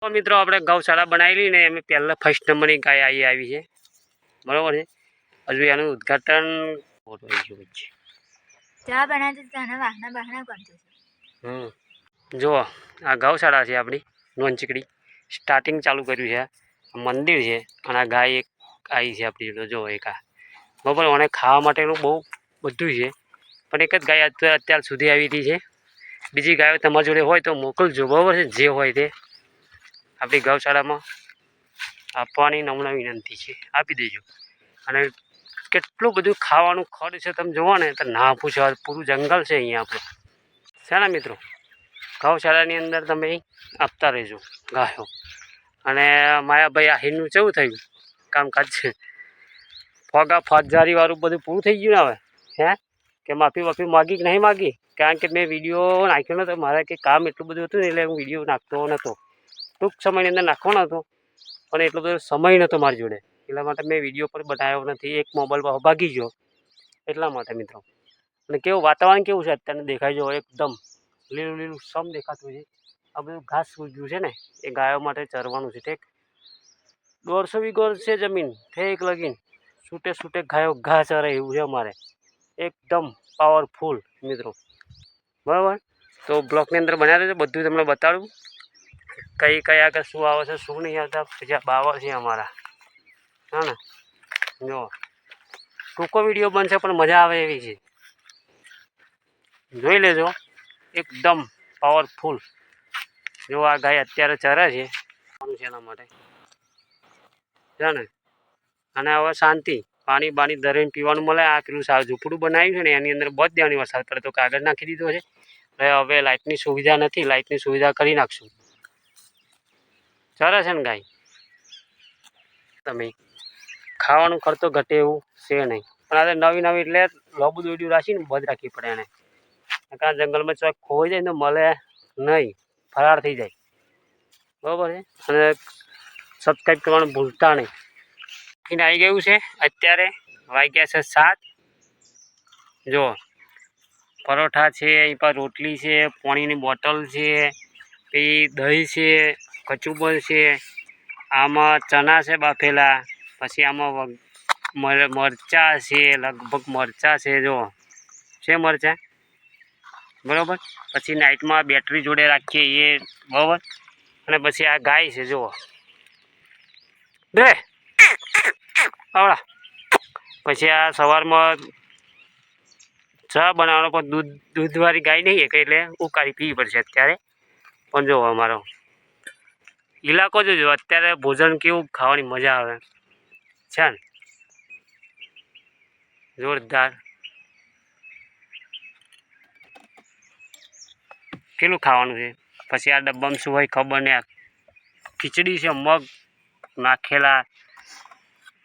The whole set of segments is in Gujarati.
તો મિત્રો આપણે ગૌશાળા બનાવેલી ને અમે પહેલા ફર્સ્ટ નંબરની ગાય આવી છે, બરોબર છે. હજુ એનું ઉદઘાટન જુઓ, આ ગૌશાળા છે આપણી નોનચીકડી. સ્ટાર્ટિંગ ચાલુ કર્યું છે, મંદિર છે અને આ ગાય એક આવી છે આપણી જોડે. જો એક આ બરાબર, અને ખાવા માટેનું બહુ બધું છે, પણ એક જ ગાય અત્યાર સુધી આવી હતી છે. બીજી ગાયો તમારી જોડે હોય તો મોકલજો, બરાબર છે. જે હોય તે આપણી ગૌશાળામાં આપવાની નમ્ર વિનંતી છે, આપી દેજો. અને કેટલું બધું ખાવાનું ખડ છે તમે જુઓ ને તો ના પૂછો, પૂરું જંગલ છે અહીંયા આપણે, છે ને મિત્રો. ગૌશાળાની અંદર તમે આપતા રહેજો ગાયો. અને માયાભાઈ આહીરનું કેવું થયું કામકાજ છે? ફોગા ફોજદારીવાળું બધું પૂરું થઈ ગયું ને હવે? કે માફી માગી કે નહીં માગી? કારણ કે મેં વિડીયો નાખ્યો નહોતો, મારે કે કામ એટલું બધું હતું ને એટલે હું વિડીયો નાખતો નહોતો. ટૂંક સમયની અંદર નાખવાનો હતો, પણ એટલો બધો સમય નહોતો મારી જોડે, એટલા માટે મેં વિડીયો પર બનાવ્યો નથી. એક મોબાઈલ પર ભાગી ગયો એટલા માટે મિત્રો. અને કેવું વાતાવરણ કેવું છે અત્યારે દેખાય જો, એકદમ લીલું લીલું સમ દેખાતું છે. આ બધું ઘાસ ઉગ્યું છે ને, એ ગાયો માટે ચરવાનું છે. ઠીક 150 વીઘો છે જમીન, ઠીક લગીન છૂટે ગાયો ઘા ચરે એવું છે અમારે, એકદમ પાવરફુલ મિત્રો, બરાબર. તો બ્લોકની અંદર બનાવી દેજો, બધું તમને બતાડું કઈ આગળ શું આવે છે શું નહીં આવતા. બીજા બાવળ છે અમારા, હા ને. જો ટૂંકો વિડીયો બનશે પણ મજા આવે એવી છે, જોઈ લેજો. એકદમ પાવરફુલ. જો આ ગાય અત્યારે ચરે છે એના માટે, છે ને. અને હવે શાંતિ, પાણી બાણી ધરીને પીવાનું મળે. આ પેલું ઝૂંપડું બનાવ્યું છે ને એની અંદર બધ દેવાની, વરસાદ પડે તો કાગળ નાખી દીધો છે. હવે લાઇટની સુવિધા નથી, લાઇટની સુવિધા કરી નાખશું. ચરે છે ને ગાય. તમે ખાવાનું ખર્ચો ઘટે એવું છે નહીં, પણ આ નવી એટલે લોબુ દોડ્યું રાખીને બંધ રાખવી પડે એને. કારણ જંગલમાં ચોક ખોવાઈ જાય ને મળે નહીં, ફરાર થઈ જાય, બરાબર છે. અને સબસ્ક્રાઈબ કરવાનું ભૂલતા નહીં. આવી ગયું છે અત્યારે, વાગ્યા છે 7. જો પરોઠા છે, અહીં પર રોટલી છે, પાણીની બોટલ છે, પછી દહીં છે, કચુંબર છે, આમાં ચણા છે બાફેલા, પછી આમાં મરચાં છે, લગભગ મરચાં છે, જો છે મરચાં, બરાબર. પછી નાઇટમાં બેટરી જોડે રાખીએ એ, બરાબર. અને પછી આ ગાય છે જુઓ બે આવડા. પછી આ સવારમાં ચા બનાવવાનો, પણ દૂધવાળી ગાય નહીં એટલે ઉકાળી પીવી પડશે અત્યારે. પણ જો અમારો ઇલાકો જોજો અત્યારે, ભોજન કેવું ખાવાની મજા આવે છે ને, જોરદાર. કેટલું ખાવાનું છે. પછી આ ડબ્બામાં શું હોય ખબર નહીં, ખીચડી છે, મગ નાખેલા,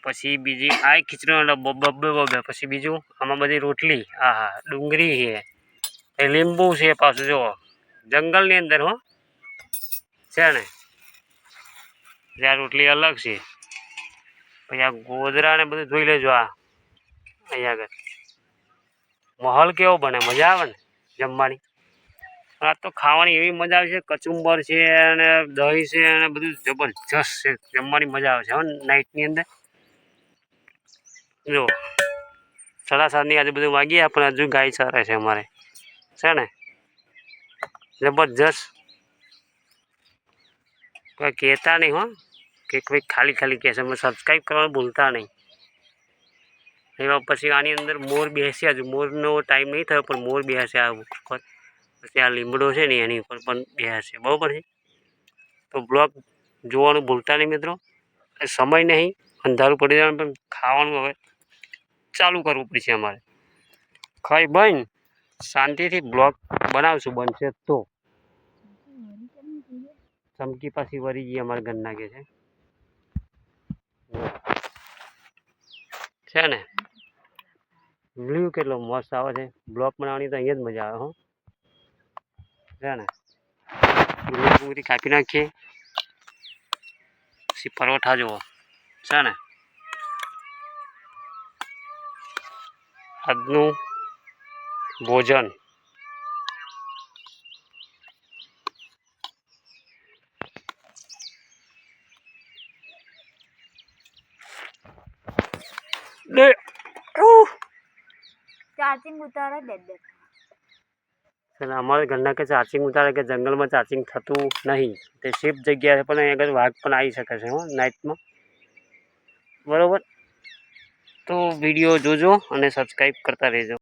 પછી બીજી આ ખીચડીનો ડબ્બો બબ્બે. પછી બીજું આમાં બધી રોટલી, હા ડુંગળી છે, લીંબુ છે, પાછું જુઓ જંગલની અંદર હો, છે ને. આ રોટલી અલગ છે. પછી આ ગોદરા ને બધું જોઈ લેજો. આ અહીંયા આગળ માહોલ કેવો બને, મજા આવે ને જમવાની. આ તો ખાવાની એવી મજા આવે છે, કચુંબર છે અને દહીં છે અને બધું જબરજસ્ત છે, જમવાની મજા આવે છે હો નાઇટની અંદર. જો 7:30 આજુબાજુ વાગી, પણ હજુ ગાય ચરે છે અમારે, છે ને. જબરજસ્ત. કોઈ કહેતા નહીં હો કે કોઈ ખાલી કહેશે. અમે સબસ્ક્રાઈબ કરવાનું ભૂલતા નહીં. એવા પછી આની અંદર મોર બેસે, હજુ મોરનો ટાઈમ નહીં થયો પણ મોર બેસે આ ઉપર. પછી આ લીમડો છે ને એની ઉપર પણ બેસે, બરાબર છે. તો બ્લોગ જોવાનું ભૂલતા નહીં મિત્રો. સમય નહીં, અંધારું પડી જવાનું, પણ ખાવાનું હવે ચાલુ કરવું પડશે અમારે. ખાઈ બન શાંતિથી બ્લોગ બનાવશું, બનશે તો. ચમકી પાછી વરી ગઈ અમારે ઘર નાખે છે ને. વ્યૂ કેટલો મસ્ત આવે છે. બ્લોગ બનાવવાની તો અહીંયા જ મજા આવે હો, છે ને. ડુંગળી કાપી નાખીએ, પછી પરોઠા જુઓ, છે ને. આજનું ભોજન લે ચાર્જિંગ ઉતારે દે અમારા ઘરના કે ચાર્જિંગ ઉતારે કે જંગલમાં ચાર્જિંગ થતું નહીં, તે સેફ જગ્યા છે, પણ અહીં આગળ વાઘ પણ આવી શકે છે હો નાઇટમાં, બરાબર. તો વિડીયો જોજો અને સબસ્ક્રાઈબ કરતા રહેજો.